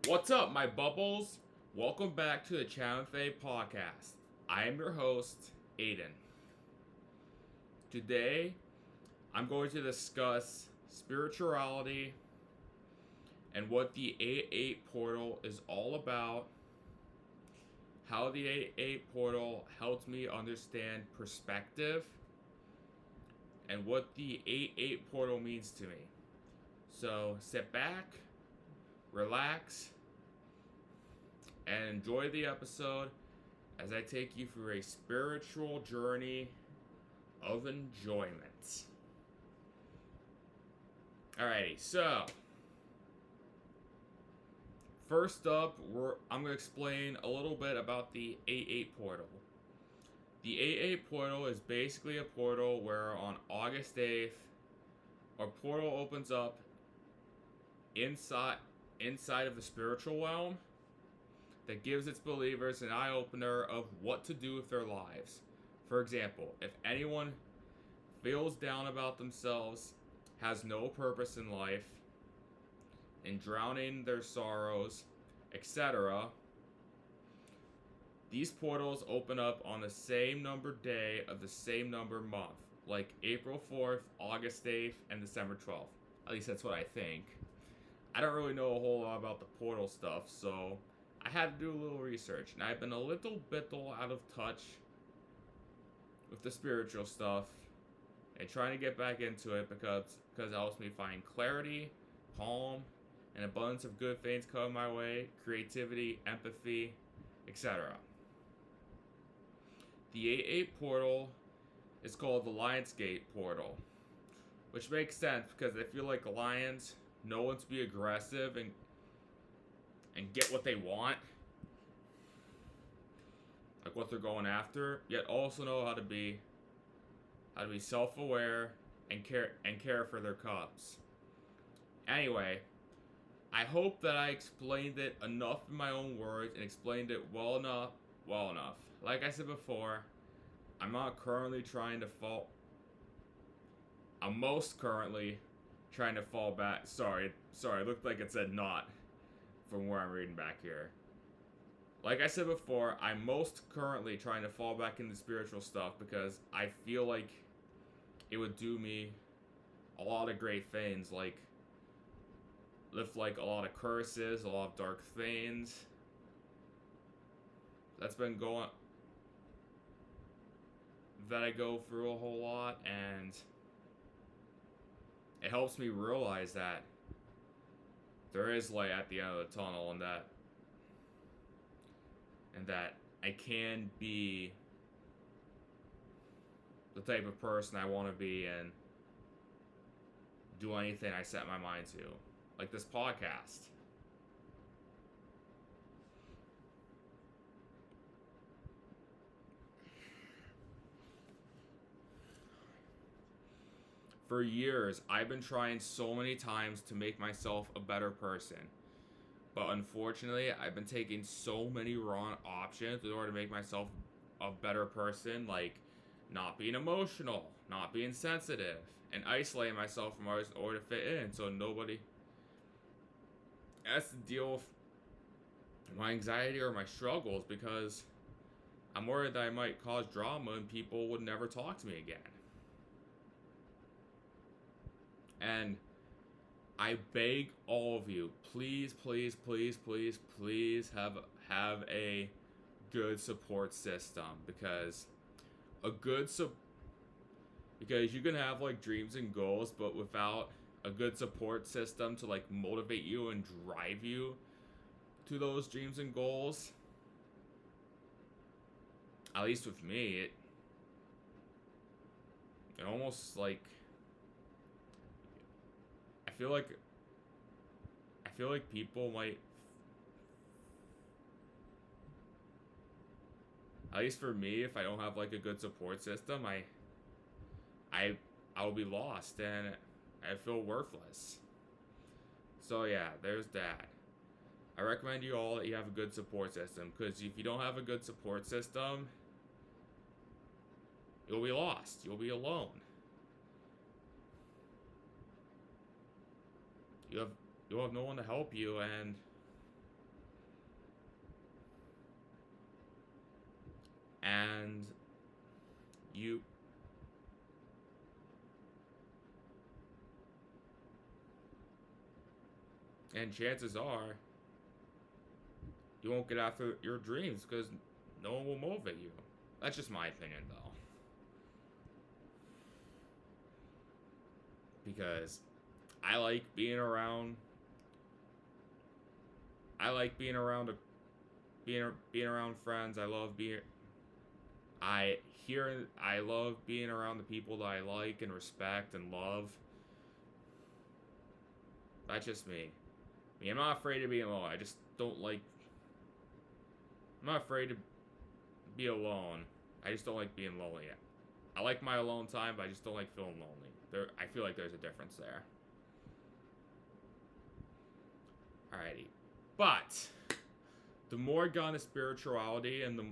What's up, my bubbles? Welcome back to the Chow Fei podcast. I am your host, Aiden. Today, I'm going to discuss spirituality and what the 8-8 portal is all about, how the 8-8 portal helped me understand perspective, and what the 8-8 portal means to me. So sit back, relax, and enjoy the episode as I take you through a spiritual journey of enjoyment. Alrighty, so first up, I'm going to explain a little bit about the 8-8 portal. The 8-8 portal is basically a portal where on August 8th, a portal opens up inside of the spiritual realm that gives its believers an eye-opener of what to do with their lives. For example, if anyone feels down about themselves, has no purpose in life, and drowning their sorrows, etc., these portals open up on the same number day of the same number month, like April 4th, August 8th, and December 12th. At least that's what I think. I don't really know a whole lot about the portal stuff, so I had to do a little research, and I've been a little bit out of touch with the spiritual stuff and trying to get back into it because it helps me find clarity, calm, an abundance of good things come my way, creativity, empathy, etc. The 8-8 portal is called the Lionsgate portal, which makes sense because I feel like lions know when to be aggressive and get what they want, like what they're going after, yet also know how to be self-aware and care for their cubs. Anyway, I hope that I explained it enough in my own words and explained it well enough. Like I said before, I'm most currently trying to fall back. Sorry, it looked like it said not from where I'm reading back here. Like I said before, I'm most currently trying to fall back into spiritual stuff because I feel like it would do me a lot of great things, like lift like a lot of curses, a lot of dark things. That's been going that I go through a whole lot, and it helps me realize that there is light at the end of the tunnel, and that I can be the type of person I want to be and do anything I set my mind to, like this podcast. For years, I've been trying so many times to make myself a better person. But unfortunately, I've been taking so many wrong options in order to make myself a better person, like not being emotional, not being sensitive, and isolating myself from others in order to fit in so nobody has to deal with my anxiety or my struggles because I'm worried that I might cause drama and people would never talk to me again. And I beg all of you, please, please, please, please, please have a good support system because because you can have like dreams and goals, but without a good support system to like motivate you and drive you to those dreams and goals, at least with me, it almost like I feel like people might, at least for me, if I don't have like a good support system, I'll be lost and I feel worthless. So yeah, there's that. I recommend you all that you have a good support system because if you don't have a good support system, you'll be lost. You'll be alone. You'll have no one to help you, and And you and chances are you won't get after your dreams because no one will motivate you. That's just my opinion, though. Because I like being around. I like being around being around friends. I I love being around the people that I like and respect and love. That's just me. I mean, I'm not afraid of being alone. I just don't like. I'm not afraid to be alone. I just don't like being lonely. I like my alone time, but I just don't like feeling lonely. I feel like there's a difference there. Alrighty. But the more I got into spirituality and the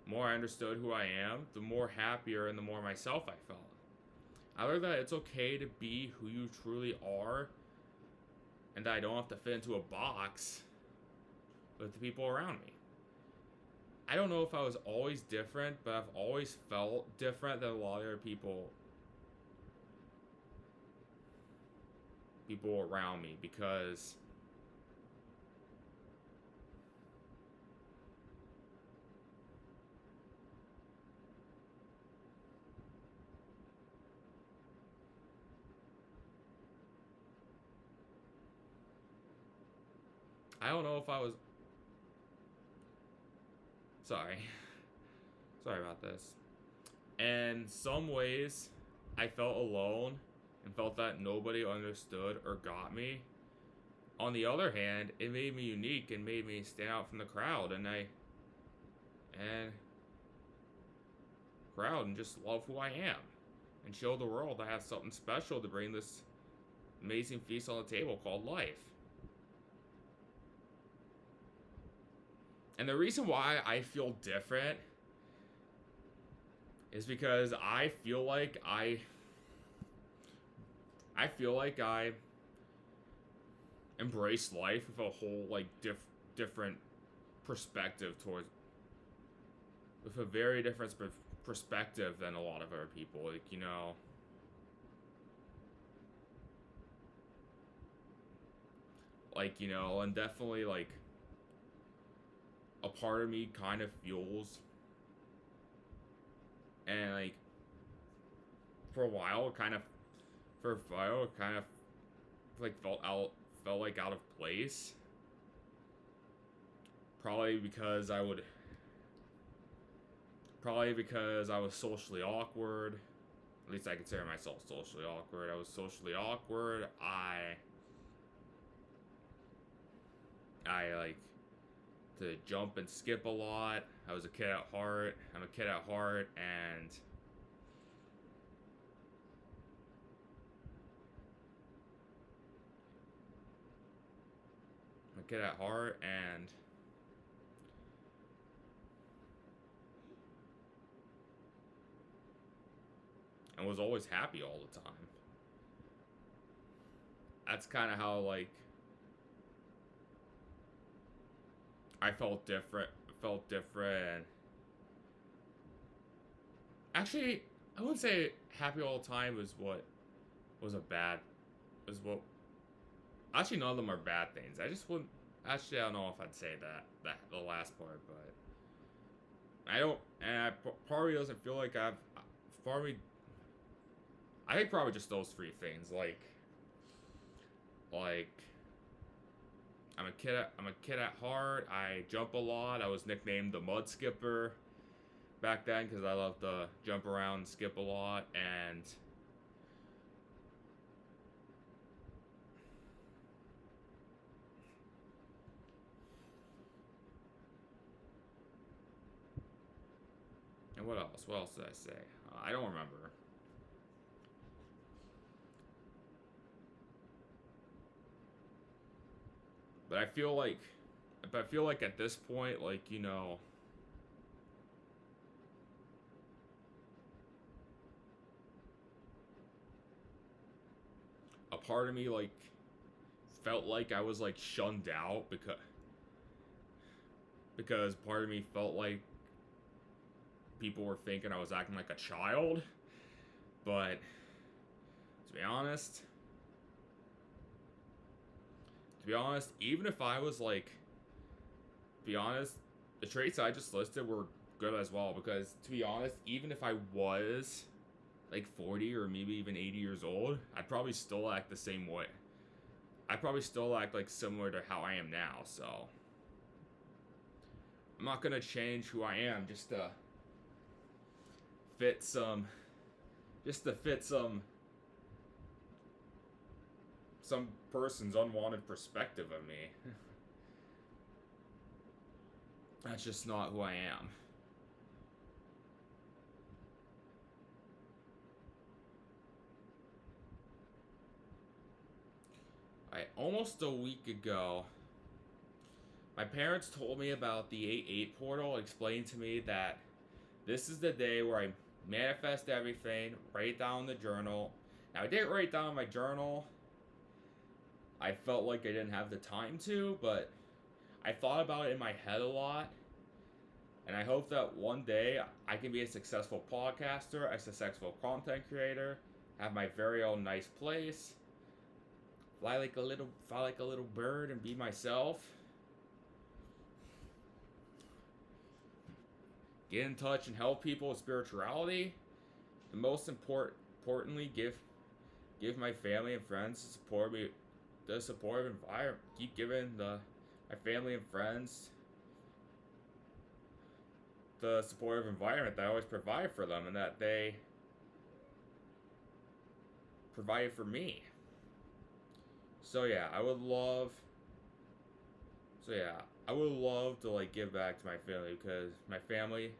more I understood who I am, the more happier and the more myself I felt. I learned that it's okay to be who you truly are and that I don't have to fit into a box with the people around me. I don't know if I was always different, but I've always felt different than a lot of other people around me, because I don't know if I was sorry. Sorry about this. In some ways, I felt alone and felt that nobody understood or got me. On the other hand, it made me unique and made me stand out from the crowd, and just love who I am and show the world I have something special to bring this amazing feast on the table called life. And the reason why I feel different is because I feel like I embrace life with a whole different perspective towards with a very different perspective than a lot of other people. And definitely a part of me kind of fuels, and for a while it kind of felt like out of place, probably because I was socially awkward. At least I consider myself socially awkward. I was socially awkward. I like to jump and skip a lot. I was a kid at heart. I'm a kid at heart, and was always happy all the time. That's kind of how I felt different. Actually, I wouldn't say happy all the time was what was a bad. Was what. Actually, none of them are bad things. I just wouldn't. Actually, I don't know if I'd say that the last part, but I don't. And part of me doesn't feel like I've. Part of me. I think probably just those three things. I'm a kid at heart. I jump a lot. I was nicknamed the Mud Skipper back then because I love to jump around and skip a lot. And what else? What else did I say? I don't remember. But I feel like at this point, a part of me felt like I was shunned out because part of me felt like people were thinking I was acting like a child. But to be honest, even if I was like, to be honest, the traits I just listed were good as well. Because to be honest, even if I was like 40 or maybe even 80 years old, I'd probably still act the same way. I'd probably still act like similar to how I am now. So I'm not gonna change who I am just to fit some, some person's unwanted perspective of me. That's just not who I am. Almost a week ago, my parents told me about the 8-8 portal, explained to me that this is the day where I manifest everything, write down the journal. Now, I didn't write down my journal. I felt like I didn't have the time to, but I thought about it in my head a lot. And I hope that one day I can be a successful podcaster, a successful content creator, have my very own nice place, fly like a little bird and be myself. Get in touch and help people with spirituality. And most importantly, give my family and friends the supportive environment. Keep giving my family and friends the supportive environment that I always provide for them and that they provide for me. So yeah, I would love to like give back to my family, because my family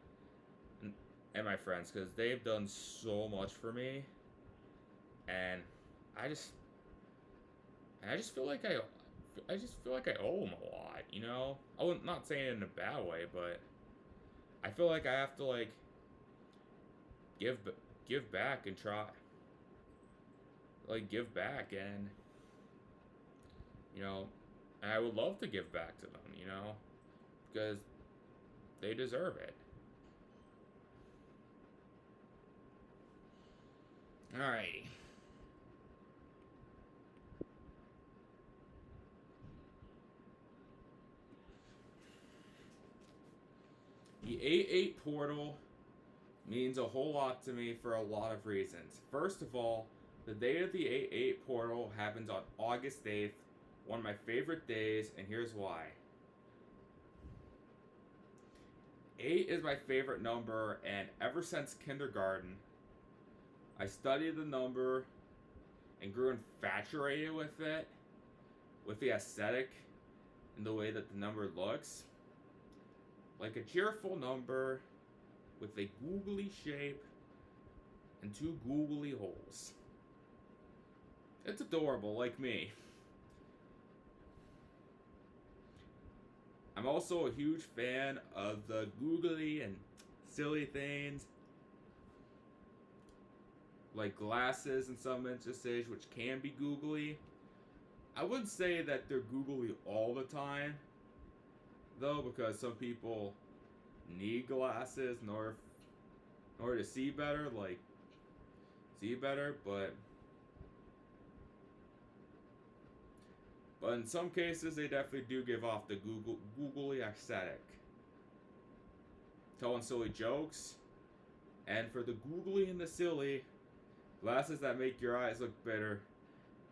and my friends, because they've done so much for me, and I just feel like I owe them a lot, you know. I'm not saying it in a bad way, but I feel like I have to like give back and try, like give back, and you know, and I would love to give back to them, you know, because they deserve it. Alrighty. The 8-8 portal means a whole lot to me for a lot of reasons. First of all, the day of the 8-8 portal happens on August 8th, one of my favorite days, and here's why. 8 is my favorite number, and ever since kindergarten, I studied the number and grew infatuated with it, with the aesthetic and the way that the number looks. Like a cheerful number with a googly shape and 2 googly holes. It's adorable, like me. I'm also a huge fan of the googly and silly things, like glasses in some instances, which can be googly. I wouldn't say that they're googly all the time, though, because some people need glasses in order to see better, but in some cases they definitely do give off the googly aesthetic. Telling silly jokes, and for the googly and the silly, glasses that make your eyes look bigger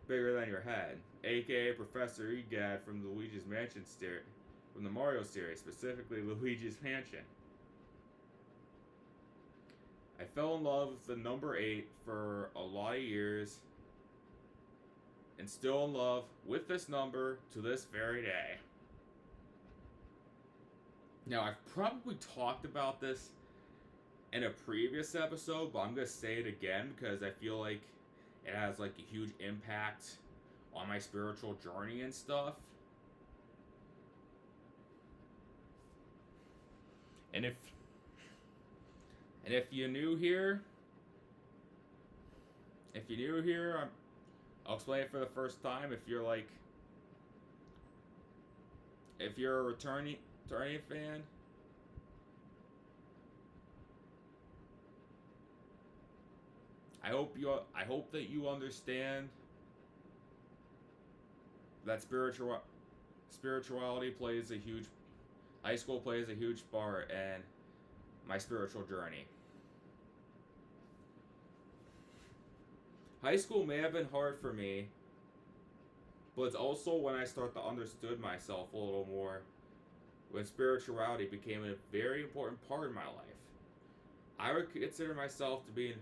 than your head, aka Professor Egad from the Mario series, specifically Luigi's Mansion. I fell in love with the number 8 for a lot of years, and still in love with this number to this very day. Now, I've probably talked about this in a previous episode, but I'm going to say it again because I feel like it has like a huge impact on my spiritual journey and stuff. And if you're new here, I'll explain it for the first time. If you're a returning fan, I hope that you understand that spirituality plays a huge high school plays a huge part in my spiritual journey. High school may have been hard for me, but it's also when I start to understood myself a little more, when spirituality became a very important part of my life. I would consider myself to be.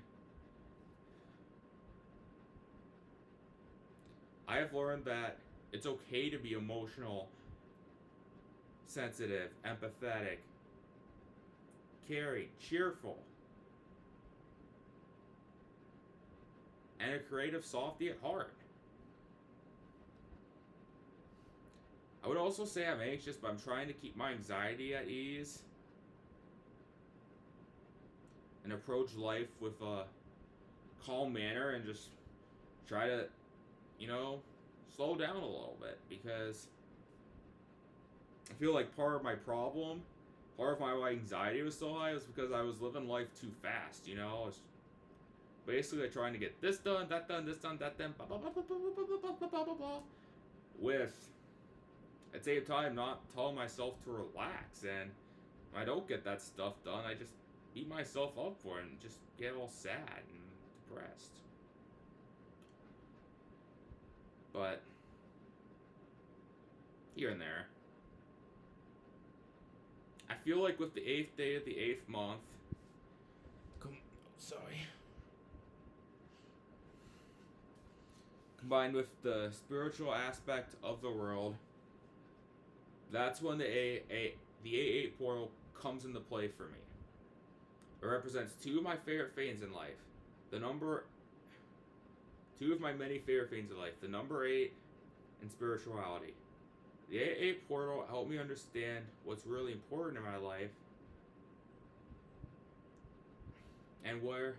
I have learned that it's okay to be emotional, sensitive, empathetic, caring, cheerful, and a creative softy at heart. I would also say I'm anxious, but I'm trying to keep my anxiety at ease and approach life with a calm manner and just try to, slow down a little bit, because I feel like part of my problem, part of my anxiety was so high was because I was living life too fast, I was basically trying to get this done, that done, this done, that done, blah, blah, blah, blah, blah, blah, blah, blah, blah, blah, blah, with, at the same time, not telling myself to relax. And when I don't get that stuff done, I just beat myself up for it and just get all sad and depressed. But here and there, I feel like with the 8th day of the 8th month, combined with the spiritual aspect of the world, that's when the A8 portal comes into play for me. It represents two of my favorite things in life. Two of my many favorite things in life. The number 8 and spirituality. The A8 portal helped me understand what's really important in my life and what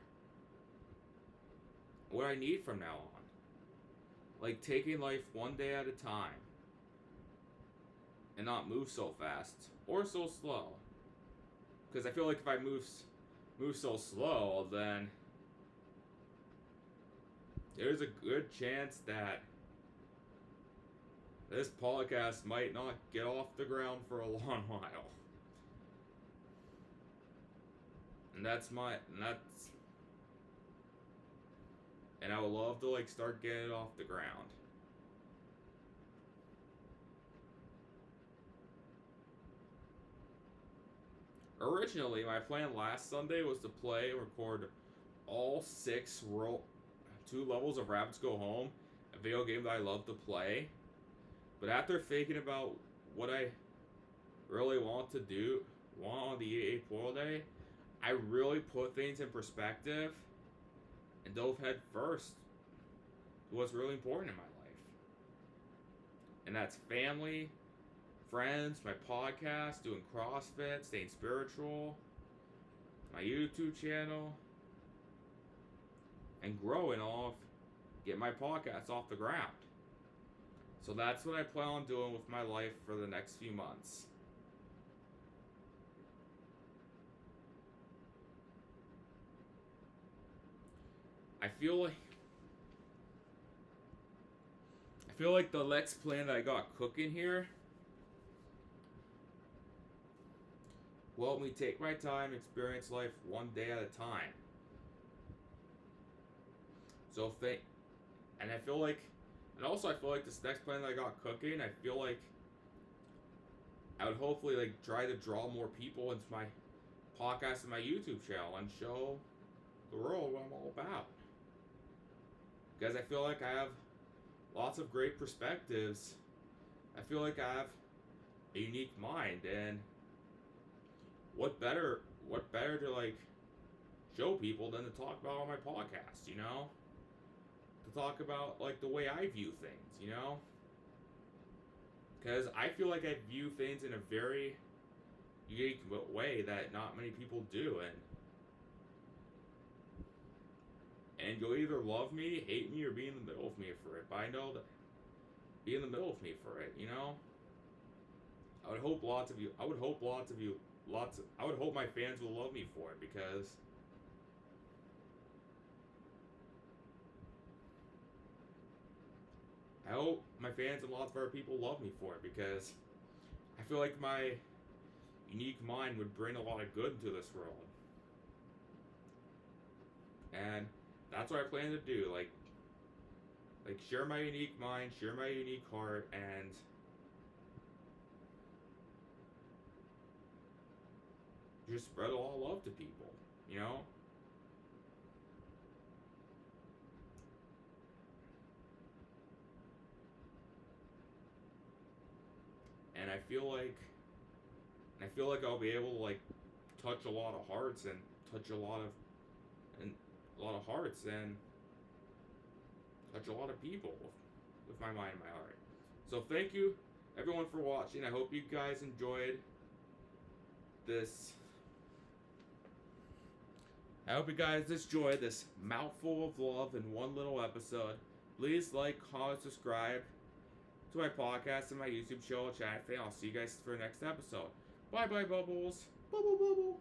I need from now on. Like taking life one day at a time and not move so fast or so slow. Because I feel like if I move so slow, then there's a good chance that this podcast might not get off the ground for a long while. And I would love to start getting it off the ground. Originally, my plan last Sunday was to play and record all 2 levels of Rabbits Go Home, a video game that I love to play. But after thinking about what I really want on the EA Portal Day, I really put things in perspective and dove head first to what's really important in my life. And that's family, friends, my podcast, doing CrossFit, staying spiritual, my YouTube channel, and get my podcast off the ground. So that's what I plan on doing with my life for the next few months. I feel like the next plan that I got cooking here will help me take my time, experience life one day at a time. I feel like this next plan that I got cooking, I feel like I would hopefully try to draw more people into my podcast and my YouTube channel and show the world what I'm all about. Because I feel like I have lots of great perspectives. I feel like I have a unique mind, and what better to show people than to talk about on my podcast, To talk about the way I view things, Because I feel like I view things in a very unique way that not many people do, and you'll either love me, hate me, or be in the middle of me for it. But I know that be in the middle of me for it, I would hope my fans will love me for it, because I hope my fans and lots of other people love me for it, because I feel like my unique mind would bring a lot of good into this world. And that's what I plan to do. Like share my unique mind, share my unique heart, and just spread a lot of love to people, you know? And I feel like I'll be able to like touch a lot of hearts and touch a lot of hearts and touch a lot of people with my mind and my heart. So thank you everyone for watching. I hope you guys enjoyed this. I hope you guys enjoyed this mouthful of love in one little episode. Please like, comment, subscribe to my podcast and my YouTube show, Chat Fan. I'll see you guys for the next episode. Bye bye, bubbles. Bubble bubble.